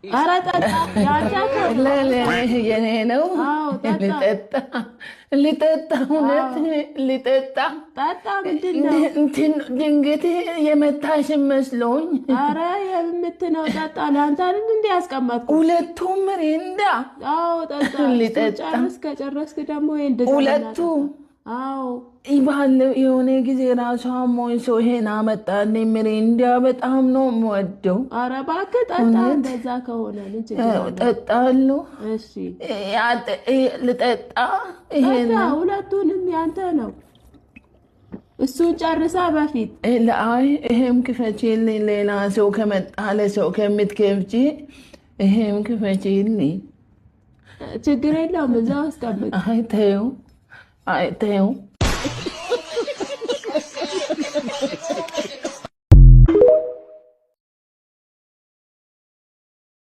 አራጣጣ ያንታከ የኔ ነው ልጠጣ እውነት ልጠጣ ድንገት የመታሽ መስሎኝ ኧረ የምትነው ጠጣ ለአንተ አይደል እንዴ ያስቀመጥኩ ሁለቱም ሪንዳ ጠጣ ልጠጣ ከጨረስክ ደግሞ ሁለቱ ይባለው የሆነ ጊዜ ራሷ ሞይሶ ሄና መጣልኝ ሚሪንዳ በጣም ነው የምወደው ኧረ እባክህ ጠጣ እንደዛ ከሆነ ልጅ ጠጣለሁ እሺ ልጠጣ ይሄን ሁለቱንም ያንተ ነው እሱን ጨርሳ በፊት አይ ይሄም ክፈቺልኝ ሌላ ሰው ከመጣ ለሰው ከምትከፍቺ ይሄም ክፈቺልኝ ችግር የለውም እዛው አስቀምጥ አይ ተይው